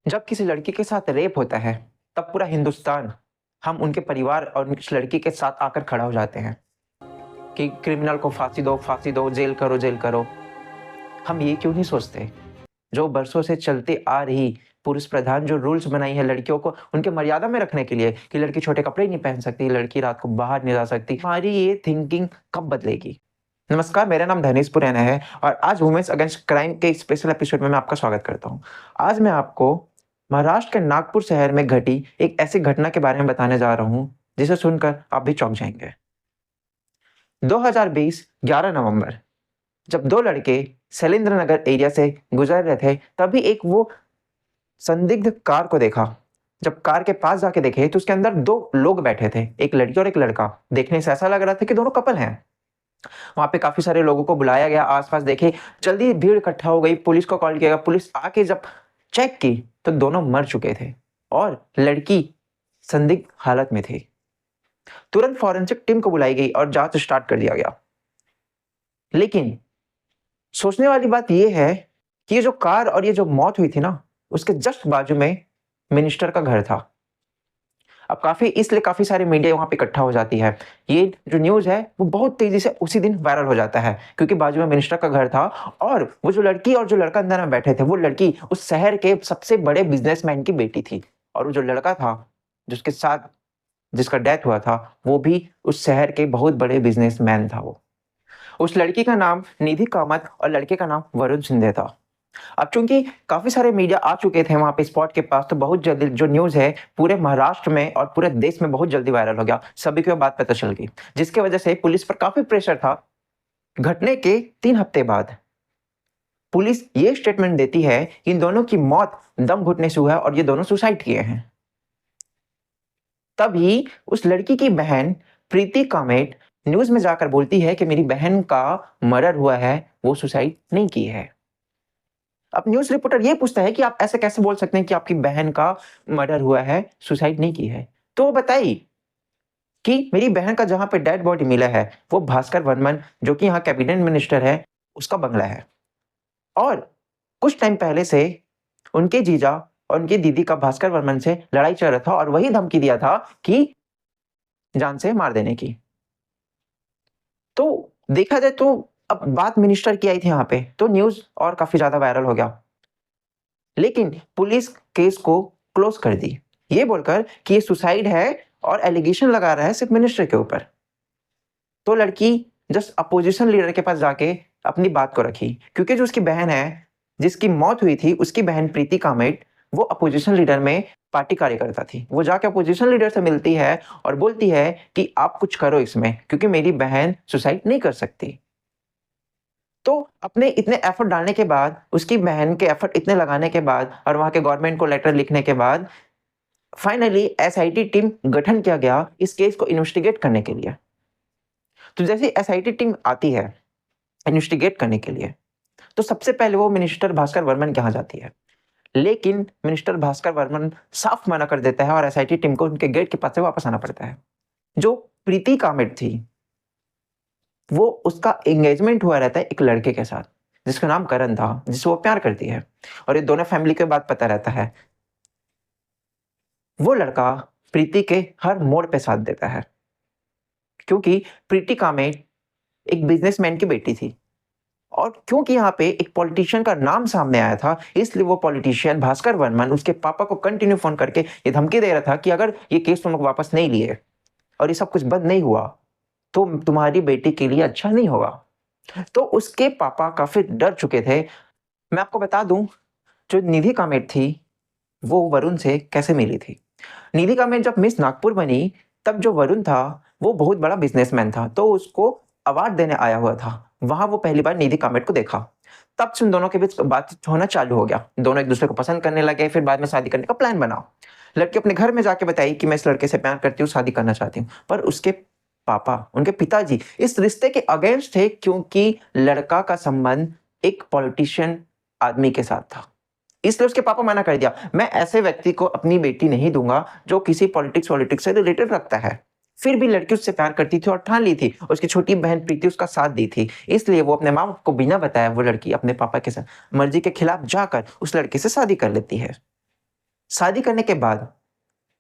जब किसी लड़की के साथ रेप होता है, तब पूरा हिंदुस्तान हम उनके परिवार और उस लड़की के साथ आकर खड़ा हो जाते हैं कि क्रिमिनल को फांसी दो, जेल करो। हम ये क्यों नहीं सोचते? जो बरसों से चलती आ रही पुरुष प्रधान जो रूल्स बनाई है लड़कियों को उनके मर्यादा में रखने के लिए कि लड़की छोटे कपड़े नहीं पहन सकती, लड़की रात को बाहर नहीं जा सकती, हमारी ये थिंकिंग कब बदलेगी? नमस्कार, मेरा नाम धनेश पुरैना है और आज वुमेन्स अगेंस्ट क्राइम के स्पेशल एपिसोड में मैं आपका स्वागत करता हूँ। आज मैं आपको महाराष्ट्र के नागपुर शहर में घटी एक ऐसी घटना के बारे में बताने जा रहा हूँ जिसे सुनकर आप भी चौंक जाएंगे। 2020 11 नवंबर जब दो लड़के शैलेंद्र नगर एरिया से गुजर रहे थे, तभी एक वो संदिग्ध कार को देखा। जब कार के पास जाके देखे तो उसके अंदर दो लोग बैठे थे, एक लड़की और एक लड़का। देखने से ऐसा लग रहा था कि दोनों कपल हैं। वहां पे काफी सारे लोगों को बुलाया गया, आसपास देखे, जल्दी भीड़ इकट्ठा हो गई, पुलिस को कॉल किया गया। पुलिस आके जब चेक की तो दोनों मर चुके थे और लड़की संदिग्ध हालत में थी। तुरंत फॉरेंसिक टीम को बुलाई गई और जांच स्टार्ट कर दिया गया। लेकिन सोचने वाली बात यह है कि ये जो कार और ये जो मौत हुई थी ना, उसके जस्ट बाजू में मिनिस्टर का घर था। अब काफी सारे मीडिया वहां पे इकट्ठा हो जाती है। ये जो न्यूज है वो बहुत तेजी से उसी दिन वायरल हो जाता है क्योंकि बाजू में मिनिस्टर का घर था और वो जो लड़की और जो लड़का अंदर में बैठे थे, वो लड़की उस शहर के सबसे बड़े बिजनेसमैन की बेटी थी और वो जो लड़का था जिसके साथ जिसका डेथ हुआ था, वो भी उस शहर के बहुत बड़े बिजनेसमैन था। वो उस लड़की का नाम निधि कामत और लड़के का नाम वरुण सिंधे था। अब चूंकि काफी सारे मीडिया आ चुके थे वहां पे स्पॉट के पास, तो बहुत जल्दी जो न्यूज है पूरे महाराष्ट्र में और पूरे देश में बहुत जल्दी वायरल हो गया। सभी को बात पता चल गई, जिसकी वजह से पुलिस पर काफी प्रेशर था। घटने के 3 हफ्ते बाद पुलिस ये स्टेटमेंट देती है कि इन दोनों की मौत दम घुटने से हुआ है और ये दोनों सुसाइड किए हैं। तभी उस लड़की की बहन प्रीति कामेट न्यूज में जाकर बोलती है कि मेरी बहन का मर्डर हुआ है, वो सुसाइड नहीं की है। अब न्यूज रिपोर्टर ये पूछता है कि आप ऐसे कैसे बोल सकते हैं कि आपकी बहन का मर्डर हुआ है, सुसाइड नहीं की है? तो वो बताई कि मेरी बहन का जहां पे डेड बॉडी मिला है वो भास्कर वर्मन, जो कि यहाँ कैबिनेट मिनिस्टर है, उसका बंगला है। और कुछ टाइम पहले से उनके जीजा और उनकी दीदी का भास्कर वर्मन से लड़ाई चल रहा था और वही धमकी दिया था कि जान से मार देने की। तो देखा जाए तो अब बात मिनिस्टर की आई थी यहाँ पे, तो न्यूज और काफी ज्यादा वायरल हो गया। लेकिन पुलिस केस को क्लोज कर दी, ये बोलकर कि ये सुसाइड है और एलिगेशन लगा रहा है सिर्फ मिनिस्टर के ऊपर। तो लड़की जस्ट अपोजिशन लीडर के पास जाके अपनी बात को रखी, क्योंकि जो उसकी बहन है जिसकी मौत हुई थी, उसकी बहन प्रीति कामेट, वो अपोजिशन लीडर में पार्टी कार्यकर्ता थी। वो जाके अपोजिशन लीडर से मिलती है और बोलती है कि आप कुछ करो इसमें, क्योंकि मेरी बहन सुसाइड नहीं कर सकती। तो अपने इतने एफर्ट डालने के बाद, उसकी बहन के एफर्ट इतने लगाने के बाद और वहां के गवर्नमेंट को लेटर लिखने के बाद फाइनली एसआईटी टीम गठन किया गया इस केस को इन्वेस्टिगेट करने के लिए। तो जैसे एसआईटी टीम आती है इन्वेस्टिगेट करने के लिए, तो सबसे पहले वो मिनिस्टर भास्कर वर्मन के यहाँ जाती है। लेकिन मिनिस्टर भास्कर वर्मन साफ मना कर देता है और एसआईटी टीम को उनके गेट के पास से वापस आना पड़ता है। जो प्रीति कामेट थी, वो उसका एंगेजमेंट हुआ रहता है एक लड़के के साथ जिसका नाम करण था, जिससे वो प्यार करती है और ये दोनों फैमिली के बात पता रहता है। वो लड़का प्रीति के हर मोड़ पे साथ देता है, क्योंकि प्रीति कामेट एक बिजनेसमैन की बेटी थी और क्योंकि यहाँ पे एक पॉलिटिशियन का नाम सामने आया था, इसलिए वो पॉलिटिशियन भास्कर वर्मन उसके पापा को कंटिन्यू फोन करके ये धमकी दे रहा था कि अगर ये केस तुम लोग वापस नहीं लिए और ये सब कुछ बंद नहीं हुआ तो तुम्हारी बेटी के लिए अच्छा नहीं होगा। तो उसके पापा काफी डर चुके थे। मैं आपको बता दूं, जो निधि कामेट थी वो वरुण से कैसे मिली थी। निधि कामेट जब मिस नागपुर बनी, तब जो वरुण था वो बहुत बड़ा बिजनेसमैन था, तो उसको अवार्ड देने आया हुआ था। वहां वो पहली बार निधि कामेट को देखा, तब से उन दोनों के बीच बातचीत होना चालू हो गया। दोनों एक दूसरे को पसंद करने लगे, फिर बाद में शादी करने का प्लान बना। लड़की अपने घर में जाके बताई कि मैं इस लड़के से प्यार करती हूँ, शादी करना चाहती हूँ, पर उसके पापा, उनके पिताजी इस रिश्ते के अगेंस्ट थे, क्योंकि लड़का का संबंध एक पॉलिटिशियन आदमी के साथ था। इसलिए उसके पापा मना कर दिया, मैं ऐसे व्यक्ति को अपनी बेटी नहीं दूंगा जो किसी पॉलिटिक्स से रिलेटेड रखता है। फिर भी लड़की उससे प्यार करती थी और ठान ली थी, उसकी छोटी बहन प्रीति उसका साथ दी थी, इसलिए वो अपने माँ बाप को बिना बताए वो लड़की अपने पापा के साथ मर्जी के खिलाफ जाकर उस लड़के से शादी कर लेती है। शादी करने के बाद,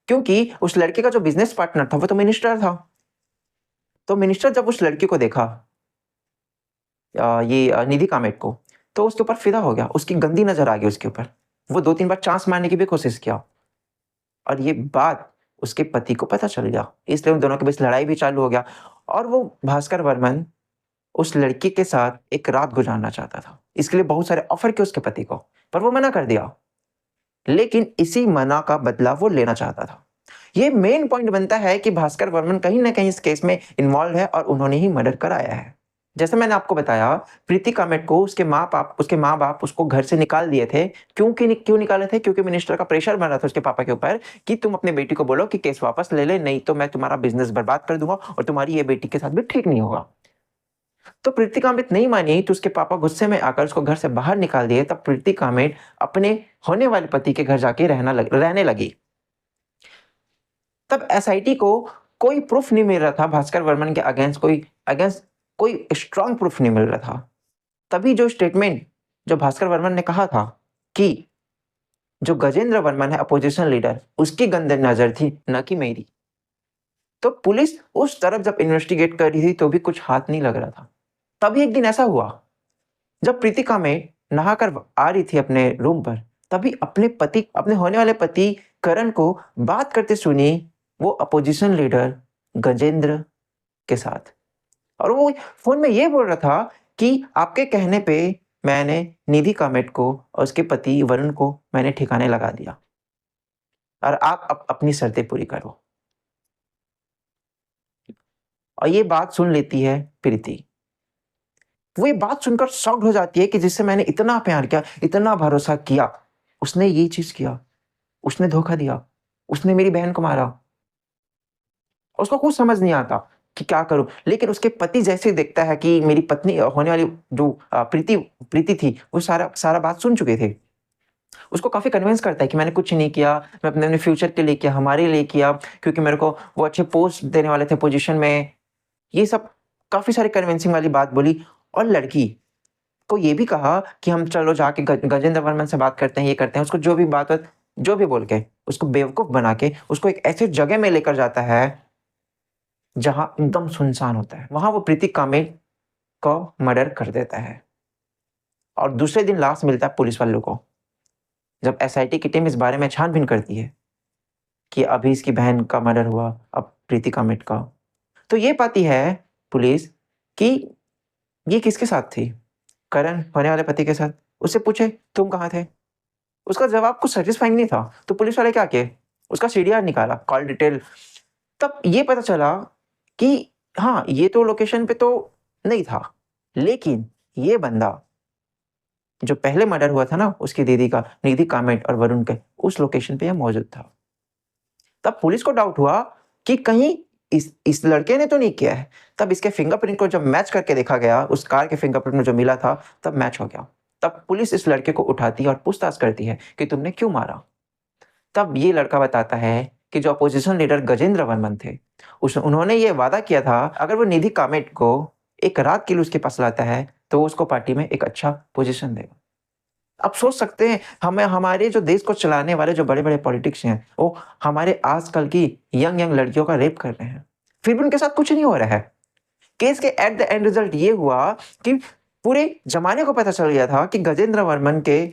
क्योंकि उस लड़के का जो बिजनेस पार्टनर था वो तो मिनिस्टर था। तो मिनिस्टर जब उस लड़की को देखा, निधि कामेट को, तो उसके ऊपर फिदा हो गया, उसकी गंदी नजर आ गई उसके ऊपर। वो 2-3 बार चांस मारने की भी कोशिश किया और ये बात उसके पति को पता चल गया, इसलिए उन दोनों के बीच लड़ाई भी चालू हो गया और वो भास्कर वर्मन उस लड़की के साथ एक रात गुजारना चाहता था। इसके लिए बहुत सारे ऑफर किए उसके पति को, पर वो मना कर दिया। लेकिन इसी मना का बदला वो लेना चाहता था। ये मेन पॉइंट बनता है कि भास्कर वर्मन कहीं न कहीं इस केस में इन्वॉल्व है और उन्होंने ही मर्डर कराया है। जैसे मैंने आपको बताया, प्रीति कामेट को उसके माँ-बाप उसको घर से निकाल दिए थे। क्यों निकाले थे? क्योंकि मिनिस्टर का प्रेशर बन रहा था उसके पापा के ऊपर कि तुम अपनी बेटी को बोलो कि केस वापस ले ले, नहीं तो मैं तुम्हारा बिज़नेस बर्बाद कर दूँगा और तुम्हारी ये बेटी के साथ भी ठीक नहीं होगा। तो प्रीति कामेट नहीं मानी तो उसके पापा गुस्से में आकर उसको घर से बाहर निकाल दिए। तब प्रीति कामेट अपने होने वाले पति के घर जाके रहने लगी। तब एसआईटी को कोई प्रूफ नहीं मिल रहा था भास्कर वर्मन के अगेंस्ट कोई स्ट्रॉन्ग प्रूफ नहीं मिल रहा था। तभी जो स्टेटमेंट जो भास्कर वर्मन ने कहा था कि जो गजेंद्र वर्मन है अपोजिशन लीडर, उसकी गंदे नजर थी, न कि मेरी। तो पुलिस उस तरफ जब इन्वेस्टिगेट कर रही थी तो भी कुछ हाथ नहीं लग रहा था। तभी एक दिन ऐसा हुआ, जब प्रीतिका में नहाकर आ रही थी अपने रूम पर, तभी अपने होने वाले पति करण को बात करते सुनी वो अपोजिशन लीडर गजेंद्र के साथ। और वो फ़ोन में ये बोल रहा था कि आपके कहने पे मैंने निधि कामेट को और उसके पति वरुण को मैंने ठिकाने लगा दिया और आप अपनी शर्तें पूरी करो। और ये बात सुन लेती है प्रीति। वो ये बात सुनकर शॉक्ड हो जाती है कि जिससे मैंने इतना प्यार किया, इतना भरोसा किया, उसने ये चीज़ किया, उसने धोखा दिया, उसने मेरी बहन को मारा। उसको कुछ समझ नहीं आता कि क्या करूँ? लेकिन उसके पति जैसे ही देखता है कि मेरी पत्नी होने वाली जो प्रीति थी, वो सारा बात सुन चुके थे। उसको काफ़ी कन्विंस करता है कि मैंने कुछ नहीं किया, मैं अपने फ्यूचर के लिए किया, हमारे लिए किया, क्योंकि मेरे को वो अच्छे पोस्ट देने वाले थे पोज़ीशन में। ये सब काफ़ी सारी कन्विंसिंग वाली बात बोली और लड़की को ये भी कहा कि हम चलो जाके गजेंद्र वर्मन से बात करते हैं, ये करते हैं। उसको जो भी बोल के, उसको बेवकूफ़ बना के, उसको एक ऐसी जगह में लेकर जाता है, जहाँ एकदम सुनसान होता है। वहाँ वो प्रीति कामेट को मर्डर कर देता है और दूसरे दिन लाश मिलता है पुलिस वालों को। जब एसआईटी की टीम इस बारे में छानबीन करती है कि अभी इसकी बहन का मर्डर हुआ, अब प्रीति कामेट का। तो ये पाती है पुलिस कि ये किसके साथ थी? करण होने वाले पति के साथ। उससे पूछे, तुम कहाँ थे? उसका जवाब कुछ सैटिस्फाइंग नहीं था। तो पुलिस वाले क्या किए? उसका सीडीआर निकाला, कॉल डिटेल। तब ये पता चला कि हाँ, ये तो लोकेशन पे तो नहीं था, लेकिन ये बंदा जो पहले मर्डर हुआ था ना उसकी दीदी का, निधि कामेट और वरुण के, उस लोकेशन पे ये मौजूद था। तब पुलिस को डाउट हुआ कि कहीं इस लड़के ने तो नहीं किया है। तब इसके फिंगरप्रिंट को जब मैच करके देखा गया, उस कार के फिंगरप्रिंट में जो मिला था, तब मैच हो गया। तब पुलिस इस लड़के को उठाती है और पूछताछ करती है कि तुमने क्यों मारा? तब ये लड़का बताता है कि जो अपोजिशन लीडर गजेंद्र वर्मन थे, उन्होंने ये वादा किया था अगर वो निधि कामेट को एक रात के लिए उसके पास लाता है, तो वो उसको पार्टी में एक अच्छा पोज़ीशन देगा। आप सोच सकते हैं हमारे जो देश को चलाने वाले जो बड़े-बड़े पॉलिटिक्स हैं, वो हमारे आजकल की यंग लड़कियों का रेप कर रहे हैं। फिर भी उनके साथ कुछ नहीं हो रहा है। केस के एट द एंड रिजल्ट ये हुआ कि पूरे ज़माने को पता चल गया था कि गजेंद्र वर्मन के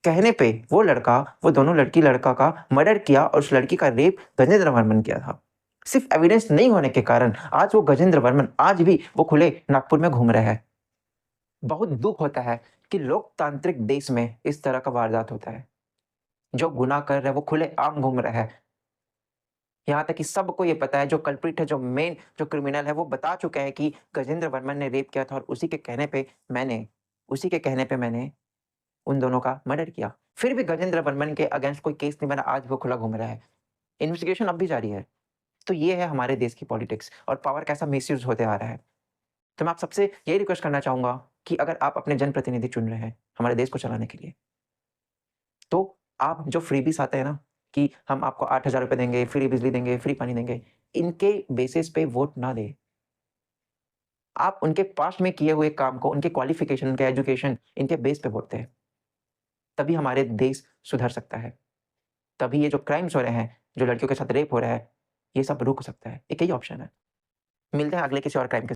कहने पे वो दोनों लड़का का मर्डर किया और उस लड़की का रेप गजेंद्र वर्मन किया था। सिर्फ एविडेंस नहीं होने के कारण आज वो गजेंद्र वर्मन आज भी वो खुले नागपुर में घूम रहा है। बहुत दुःख होता है कि लोकतांत्रिक देश में इस तरह का वारदात होता है। जो गुनाह कर रहा है वो खुलेआम घूम रहा है। यहाँ तक कि सबको ये पता है, जो कल्प्रिट है, जो क्रिमिनल है, वो बता चुके हैं कि गजेंद्र वर्मन ने रेप किया था और उसी के कहने पे मैंने उन दोनों का मर्डर किया। फिर भी गजेंद्र वर्मन के अगेंस्ट कोई केस नहीं बना, आज वो खुला घूम रहा है। इन्वेस्टिगेशन अब भी जारी है। तो ये है हमारे देश की पॉलिटिक्स और पावर कैसा मिसयूज़ होते आ रहा है। तो मैं आप सबसे यही रिक्वेस्ट करना चाहूँगा कि अगर आप अपने जनप्रतिनिधि चुन रहे हैं हमारे देश को चलाने के लिए, तो आप जो फ्रीबीज़ आते हैं ना कि हम आपको 8,000 रुपए देंगे, फ्री बिजली देंगे, फ्री पानी देंगे, इनके बेसिस पे वोट ना दें। आप उनके पास्ट में किए हुए काम को, उनके क्वालिफ़िकेशन, उनके एजुकेशन, इनके बेस पे वोट दें। तभी हमारे देश सुधर सकता है। तभी ये जो क्राइम्स हो रहे हैं, जो लड़कियों के साथ रेप हो रहा है, ये सब रुक सकता है। एक यही ऑप्शन है। मिलते हैं अगले किसी और क्राइम के